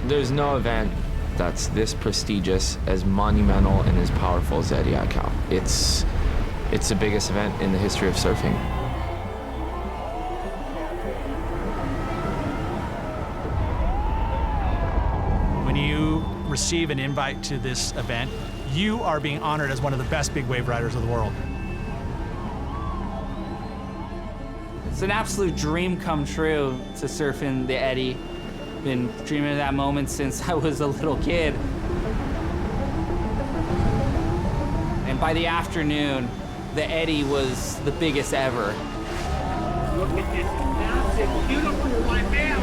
There's no event that's this prestigious, as monumental, and as powerful as YETI aikau. It's the biggest event in the history of surfing. When you receive an invite to this event, you are being honored as one of the best big wave riders of the world. It's an absolute dream come true to surf in the YETI. Been dreaming of that moment since I was a little kid. And by the afternoon, the YETI was the biggest ever. Look at this massive, beautiful, my man.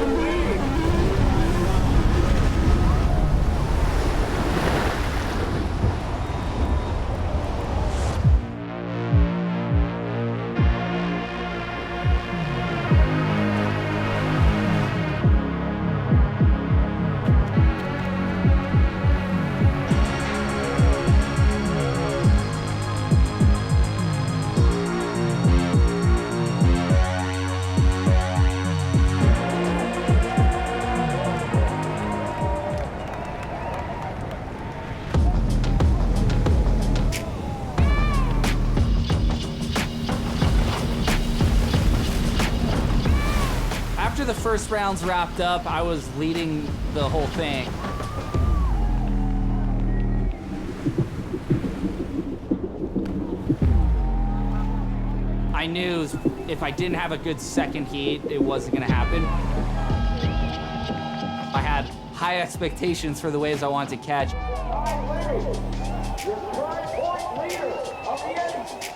After the first rounds wrapped up, I was leading the whole thing. I knew if I didn't have a good second heat, it wasn't gonna happen. I had high expectations for the waves I wanted to catch. Kai Lenny, your prime point leader of the YETI.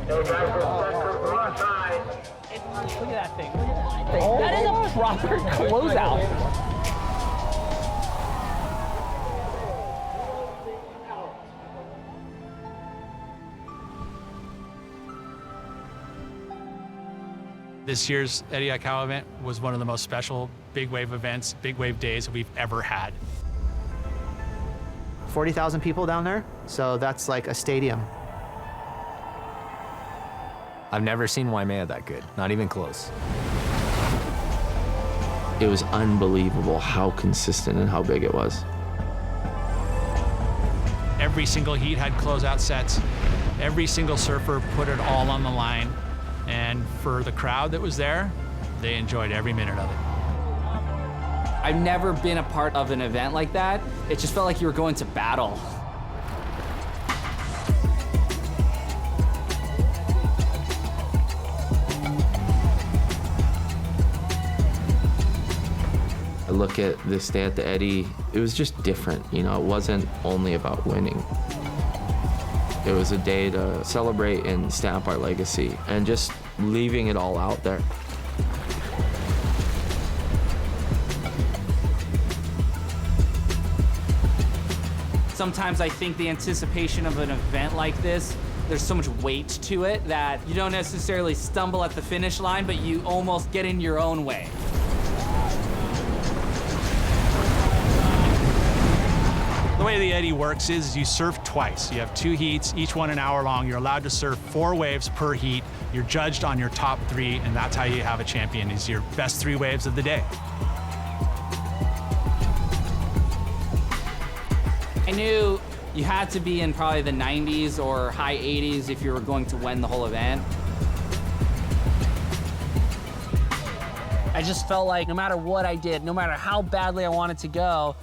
Hey guys, we're set for broadside. Look at that thing. Look at that thing. That is a proper closeout. This year's YETI aikau event was one of the most special big wave events, big wave days that we've ever had. 40,000 people down there, so that's like a stadium. I've never seen Waimea that good, not even close. It was unbelievable how consistent and how big it was. Every single heat had closeout sets. Every single surfer put it all on the line. And for the crowd that was there, they enjoyed every minute of it. I've never been a part of an event like that. It just felt like you were going to battle. I look at this day at the YETI, it was just different. You know, it wasn't only about winning. It was a day to celebrate and stamp our legacy and just leaving it all out there. Sometimes I think the anticipation of an event like this, there's so much weight to it that you don't necessarily stumble at the finish line, but you almost get in your own way. The way the YETI works is you surf twice. You have 2 heats, each one an hour long. You're allowed to surf 4 waves per heat. You're judged on your top 3, and that's how you have a champion, is your best 3 waves of the day. I knew you had to be in probably the 90s or high 80s if you were going to win the whole event. I just felt like no matter what I did, no matter how badly I wanted to go,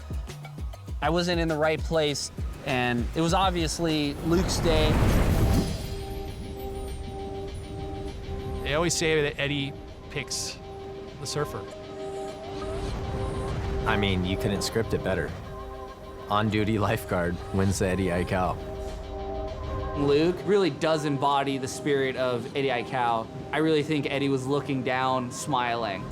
I wasn't in the right place, and it was obviously Luke's day. They always say that YETI picks the surfer. I mean, you couldn't script it better. On-duty lifeguard wins the YETI aikau. Luke really does embody the spirit of YETI aikau. I really think Eddie was looking down, smiling.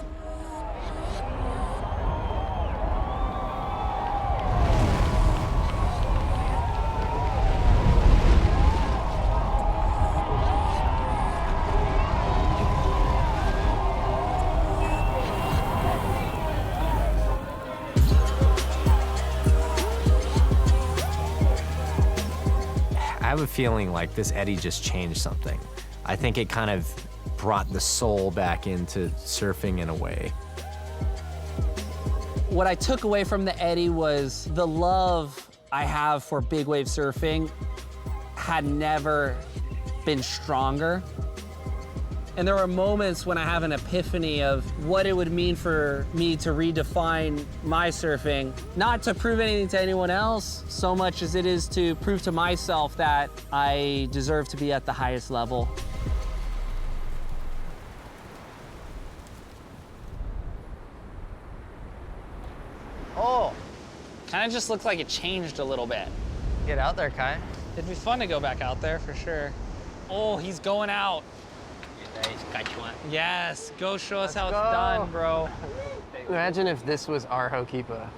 I have a feeling like this YETI just changed something. I think it kind of brought the soul back into surfing in a way. What I took away from the Eddy was the love I have for big wave surfing had never been stronger. And there were moments when I have an epiphany of what it would mean for me to redefine my surfing, not to prove anything to anyone else so much as it is to prove to myself that I deserve to be at the highest level. Oh, kind of just looks like it changed a little bit. Get out there, Kai. It'd be fun to go back out there for sure. Oh, he's going out. Yes, go show us how it's done, bro. Imagine if this was our Hokipa.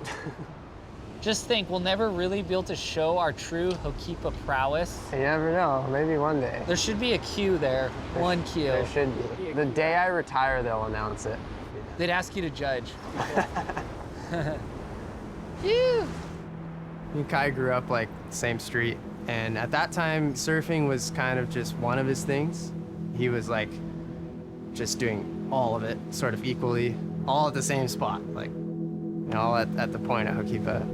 Just think, we'll never really be able to show our true Hokipa prowess. You never know, maybe one day. There should be a queue there, one queue. There should be. The day I retire, they'll announce it. They'd ask you to judge. Me and Kai grew up like same street, and at that time, surfing was kind of just one of his things. He was like just doing all of it sort of equally, all at the same spot, like, you know, all at the point of Hokipa.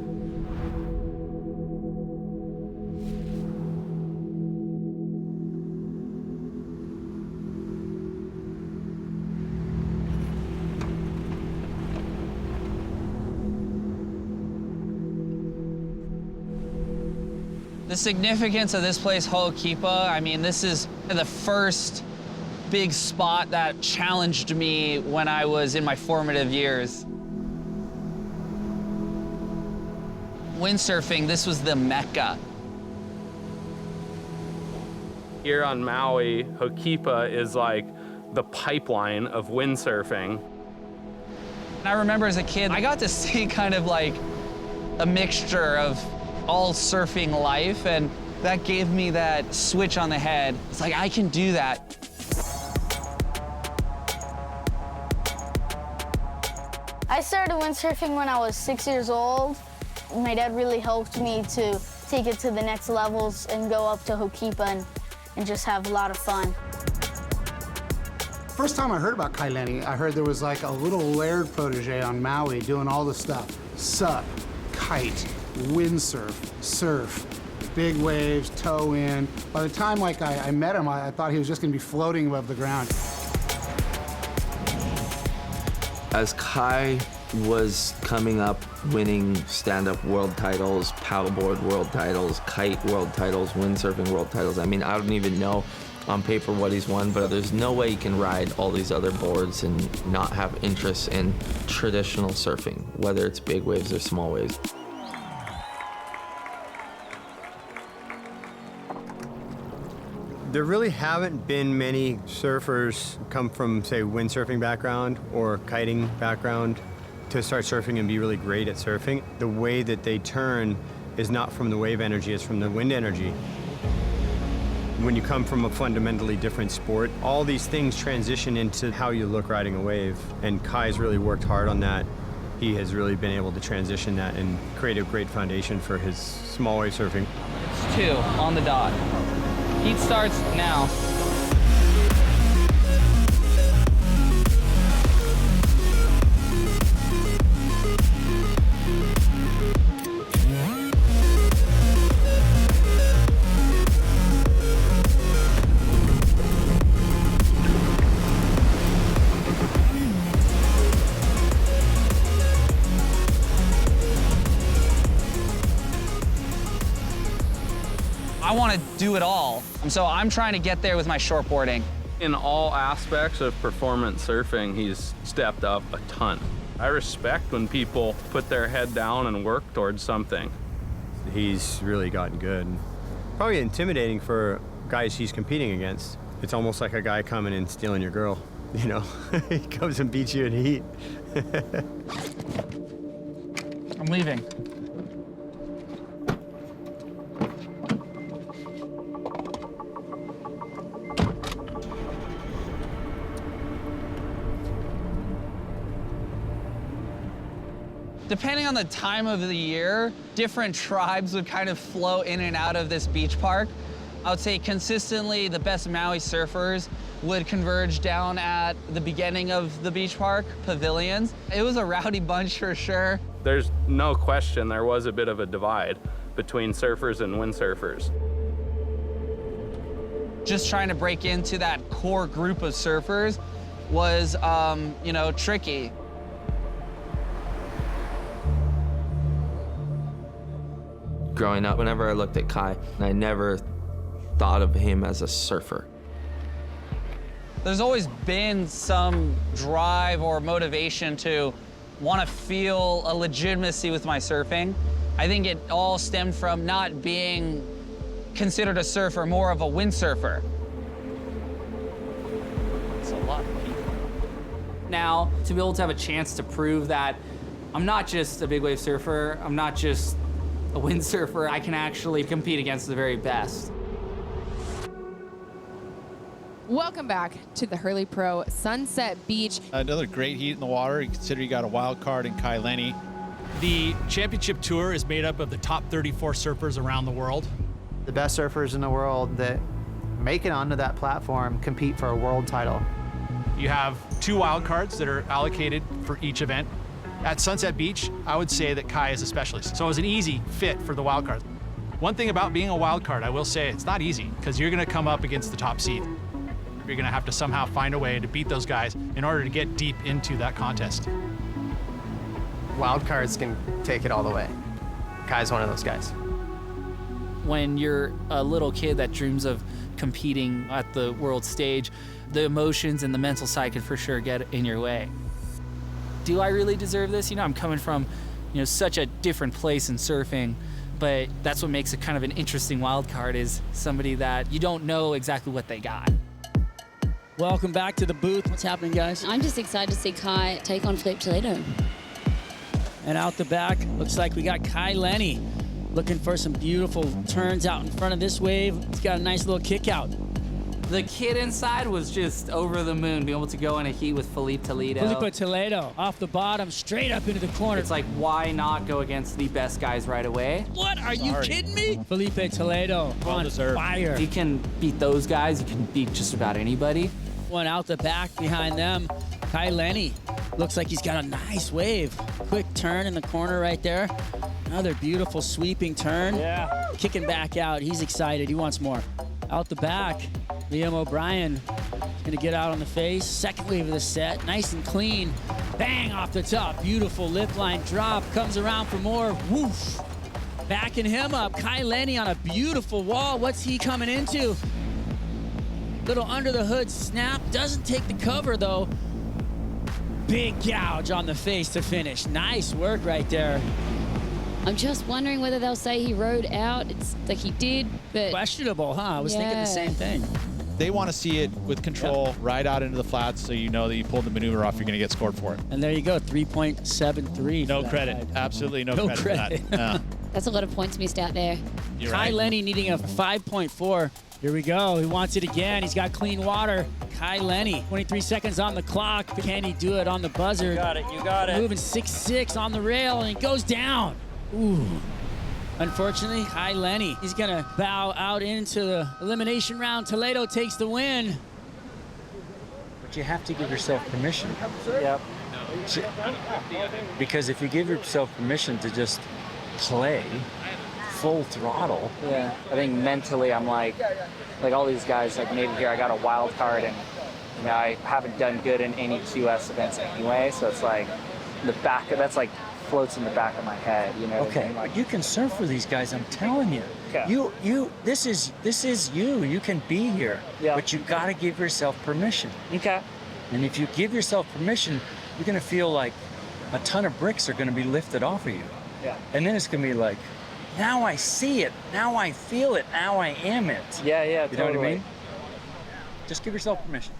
The significance of this place, Ho'okipa, I mean, this is the first big spot that challenged me when I was in my formative years. Windsurfing, this was the mecca. Here on Maui, Ho'okipa is like the pipeline of windsurfing. And I remember as a kid, I got to see kind of like a mixture of all surfing life, and that gave me that switch on the head. It's like, I can do that. I started windsurfing when I was 6 years old. My dad really helped me to take it to the next levels and go up to Ho'okipa and just have a lot of fun. First time I heard about Kai Lenny, I heard there was like a little Laird protege on Maui doing all the stuff. Sup, kite, windsurf, surf, big waves, toe in. By the time like I met him, I thought he was just gonna be floating above the ground. As Kai was coming up winning stand-up world titles, paddleboard world titles, kite world titles, windsurfing world titles, I mean, I don't even know on paper what he's won, but there's no way he can ride all these other boards and not have interest in traditional surfing, whether it's big waves or small waves. There really haven't been many surfers come from, say, windsurfing background or kiting background to start surfing and be really great at surfing. The way that they turn is not from the wave energy, it's from the wind energy. When you come from a fundamentally different sport, all these things transition into how you look riding a wave, and Kai's really worked hard on that. He has really been able to transition that and create a great foundation for his small wave surfing. It's 2 on the dot. Heat starts now. I want to do it all. So I'm trying to get there with my shortboarding. In all aspects of performance surfing, he's stepped up a ton. I respect when people put their head down and work towards something. He's really gotten good. Probably intimidating for guys he's competing against. It's almost like a guy coming and stealing your girl, you know? He comes and beats you in heat. I'm leaving. Depending on the time of the year, different tribes would kind of flow in and out of this beach park. I would say consistently the best Maui surfers would converge down at the beginning of the beach park pavilions. It was a rowdy bunch for sure. There's no question there was a bit of a divide between surfers and windsurfers. Just trying to break into that core group of surfers was, you know, tricky. Growing up, whenever I looked at Kai, I never thought of him as a surfer. There's always been some drive or motivation to want to feel a legitimacy with my surfing. I think it all stemmed from not being considered a surfer, more of a windsurfer. It's a lot of people. Now, to be able to have a chance to prove that I'm not just a big wave surfer, I'm not just a windsurfer, I can actually compete against the very best. Welcome back to the Hurley Pro Sunset Beach. Another great heat in the water. You consider you got a wild card in Kai Lenny. The championship tour is made up of the top 34 surfers around the world. The best surfers in the world that make it onto that platform compete for a world title. You have 2 wild cards that are allocated for each event. At Sunset Beach, I would say that Kai is a specialist. So it was an easy fit for the wild cards. One thing about being a wild card, I will say, it's not easy because you're gonna come up against the top seed. You're gonna have to somehow find a way to beat those guys in order to get deep into that contest. Wild cards can take it all the way. Kai's one of those guys. When you're a little kid that dreams of competing at the world stage, the emotions and the mental side can for sure get in your way. Do I really deserve this? You know, I'm coming from, you know, such a different place in surfing, but that's what makes it kind of an interesting wild card, is somebody that you don't know exactly what they got. Welcome back to the booth. What's happening, guys? I'm just excited to see Kai take on Felipe Toledo. And out the back, looks like we got Kai Lenny looking for some beautiful turns out in front of this wave. He's got a nice little kick out. The kid inside was just over the moon, being able to go in a heat with Felipe Toledo. Felipe Toledo off the bottom, straight up into the corner. It's like, why not go against the best guys right away? What? Are you kidding me? Felipe Toledo on fire. If you can beat those guys, you can beat just about anybody. One out the back behind them, Kai Lenny. Looks like he's got a nice wave. Quick turn in the corner right there. Another beautiful sweeping turn. Yeah. Kicking back out. He's excited. He wants more. Out the back, Liam O'Brien gonna get out on the face. Second wave of the set, nice and clean. Bang off the top, beautiful lip line drop. Comes around for more, whoosh. Backing him up, Kai Lenny on a beautiful wall. What's he coming into? Little under the hood snap, doesn't take the cover though. Big gouge on the face to finish. Nice work right there. I'm just wondering whether they'll say he rode out. It's like he did, but... Questionable, huh? I was thinking the same thing. They want to see it with control, right out into the flats, so you know that you pulled the maneuver off, you're going to get scored for it. And there you go, 3.73. No credit. Absolutely no credit for that. No. That's a lot of points missed out there. You're Kai right. Lenny needing a 5.4. Here we go. He wants it again. He's got clean water. Kai Lenny, 23 seconds on the clock. Can he do it on the buzzer? You got it. You got it. Moving 6'6" on the rail, and he goes down. Ooh. Unfortunately, Kai Lenny, he's going to bow out into the elimination round. Toledo takes the win. But you have to give yourself permission. Yep. Because if you give yourself permission to just play full throttle. Yeah, I think mentally I'm like all these guys like made it here. I got a wild card, and you know, I haven't done good in any QS events anyway. So it's like the back of that's like floats in the back of my head. You know. Okay, like, you can surf for these guys. I'm telling you. Okay. You. This is you. You can be here. Yeah. But you got to give yourself permission. Okay. And if you give yourself permission, you're gonna feel like a ton of bricks are gonna be lifted off of you. Yeah. And then it's gonna be like, now I see it, now I feel it, now I am it. Yeah, You know totally. what I mean? Just give yourself permission.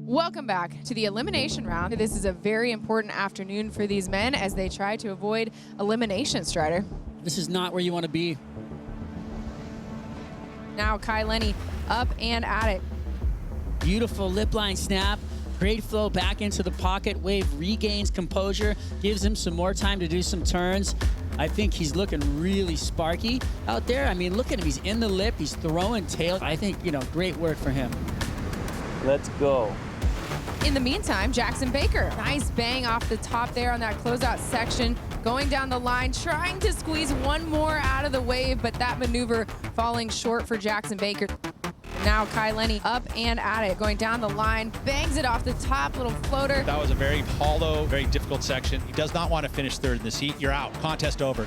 Welcome back to the elimination round. This is a very important afternoon for these men as they try to avoid elimination, Strider. This is not where you want to be. Now Kai Lenny up and at it. Beautiful lip line snap. Great flow back into the pocket. Wave regains composure, gives him some more time to do some turns. I think he's looking really sparky out there. I mean, look at him. He's in the lip. He's throwing tail. I think, great work for him. Let's go. In the meantime, Jackson Baker, nice bang off the top there on that closeout section, going down the line, trying to squeeze one more out of the wave, but that maneuver falling short for Jackson Baker. Now Kai Lenny up and at it, going down the line, bangs it off the top, little floater. That was a very hollow, very difficult section. He does not want to finish third in this heat. You're out. Contest over.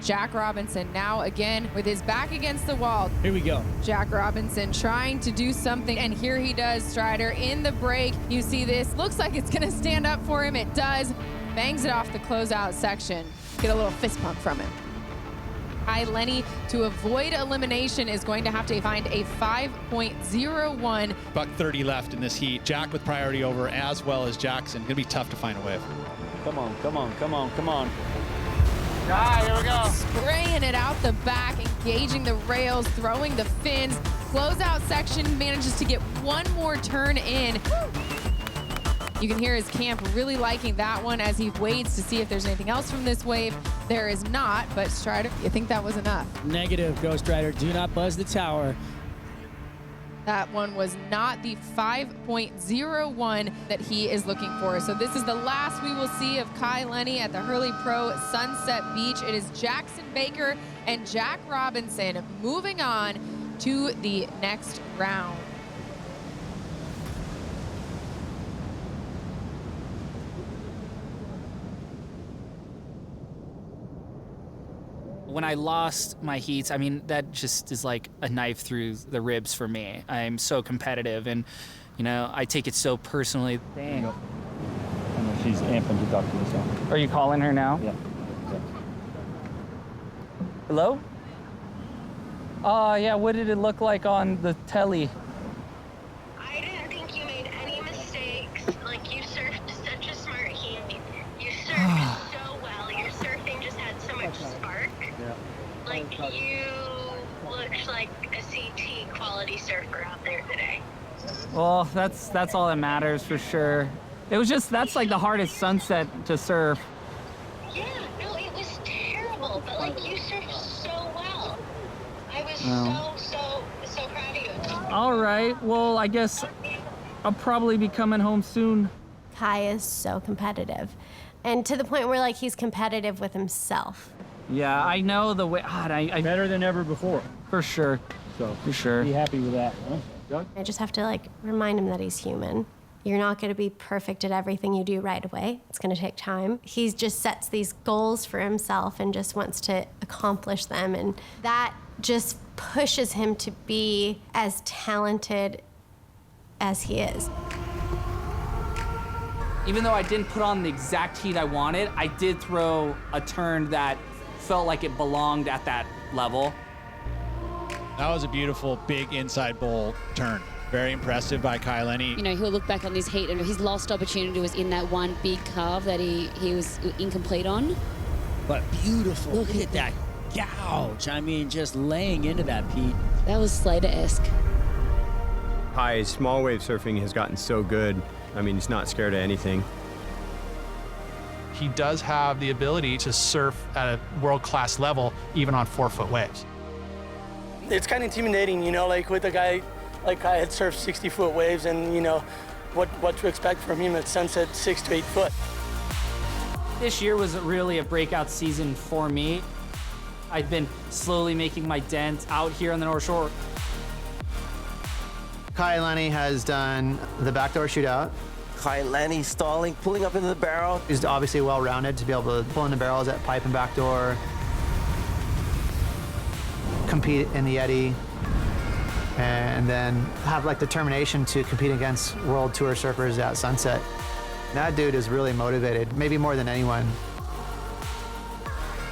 Jack Robinson now again with his back against the wall. Here we go. Jack Robinson trying to do something, and here he does, Strider, in the break. You see this, looks like it's gonna stand up for him. It does. Bangs it off the closeout section. Get a little fist pump from him. Kai Lenny, to avoid elimination, is going to have to find a 5.01. Buck 30 left in this heat. Jack with priority over, as well as Jackson. Gonna be tough to find a wave. Come on, come on, come on, come on. Here we go. Spraying it out the back, engaging the rails, throwing the fins. Closeout section manages to get one more turn in. You can hear his camp really liking that one as he waits to see if there's anything else from this wave. There is not, but Strider, you think that was enough? Negative, Ghost Rider. Do not buzz the tower. That one was not the 5.01 that he is looking for. So this is the last we will see of Kai Lenny at the Hurley Pro Sunset Beach. It is Jackson Baker and Jack Robinson moving on to the next round. When I lost my heats, I mean, that just is like a knife through the ribs for me. I'm so competitive and, I take it so personally. Dang. I know she's amping to talk to me, so. Are you calling her now? Yeah. Hello? Yeah, what did it look like on the telly? I didn't think you made any mistakes. Like, you surfed such a smart heat. You surfed so well. Your surfing just had so much spark. Yeah. Like, you looked like a CT quality surfer out there today. Well, that's all that matters for sure. It was just, that's like the hardest sunset to surf. Yeah, no, it was terrible, but like, you surfed so well. I was so proud of you. All right, well, I guess I'll probably be coming home soon. Kai is so competitive, and to the point where like he's competitive with himself. Yeah, I know the way. God, I better than ever before. For sure. So for sure. Be happy with that, huh? Doug? I just have to like remind him that he's human. You're not going to be perfect at everything you do right away. It's going to take time. He just sets these goals for himself and just wants to accomplish them, and that just pushes him to be as talented as he is. Even though I didn't put on the exact heat I wanted, I did throw a turn that felt like it belonged at that level. That was a beautiful, big inside bowl turn. Very impressive by Kai Lenny. He'll look back on this heat and his lost opportunity was in that one big carve that he was incomplete on. But beautiful. Look at that gouge. I mean, just laying into that, Pete. That was Slater-esque. Kai's small wave surfing has gotten so good. I mean, he's not scared of anything. He does have the ability to surf at a world-class level, even on 4-foot waves. It's kind of intimidating, like with a guy like Kai had surfed 60-foot waves, and what to expect from him at sunset 6 to 8 foot. This year was really a breakout season for me. I've been slowly making my dent out here on the North Shore. Kai Lenny has done the backdoor shootout. Kai Lenny stalling, pulling up into the barrel. He's obviously well-rounded to be able to pull in the barrels at pipe and backdoor, compete in the YETI, and then have like determination to compete against World Tour surfers at sunset. That dude is really motivated, maybe more than anyone.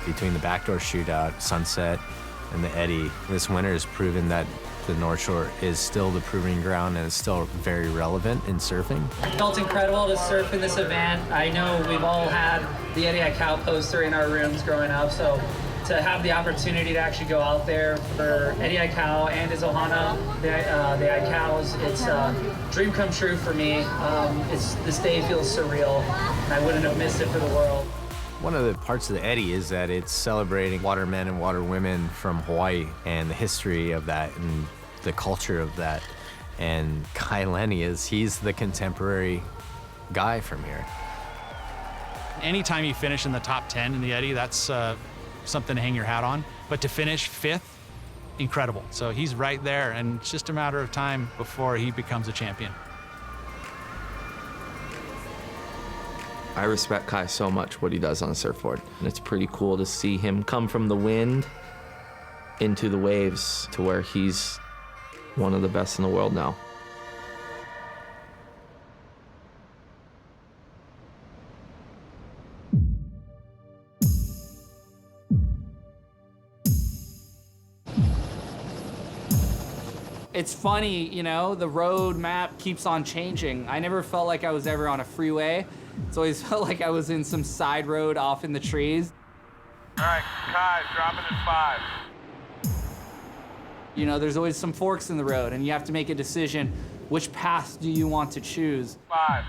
Between the backdoor shootout, sunset, and the YETI, this winter has proven that the North Shore is still the proving ground and is still very relevant in surfing. It felt incredible to surf in this event. I know we've all had the YETI aikau poster in our rooms growing up, so to have the opportunity to actually go out there for Eddie Aikau and his Ohana, the Aikaus, it's a dream come true for me. This day feels surreal, and I wouldn't have missed it for the world. One of the parts of the Yeti is that it's celebrating watermen and waterwomen from Hawaii and the history of that and the culture of that. And Kai Lenny he's the contemporary guy from here. Anytime you finish in the top 10 in the Yeti, that's something to hang your hat on. But to finish 5th, incredible. So he's right there, and it's just a matter of time before he becomes a champion. I respect Kai so much, what he does on the surfboard. And it's pretty cool to see him come from the wind into the waves to where he's one of the best in the world now. It's funny, you know, the road map keeps on changing. I never felt like I was ever on a freeway. It's always felt like I was in some side road off in the trees. All right, Kai, dropping in 5. You know, there's always some forks in the road, and you have to make a decision. Which path do you want to choose? 5.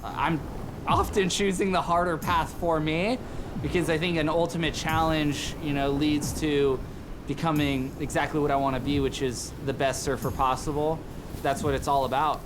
I'm often choosing the harder path for me, because I think an ultimate challenge, you know, leads to becoming exactly what I want to be, which is the best surfer possible. That's what it's all about.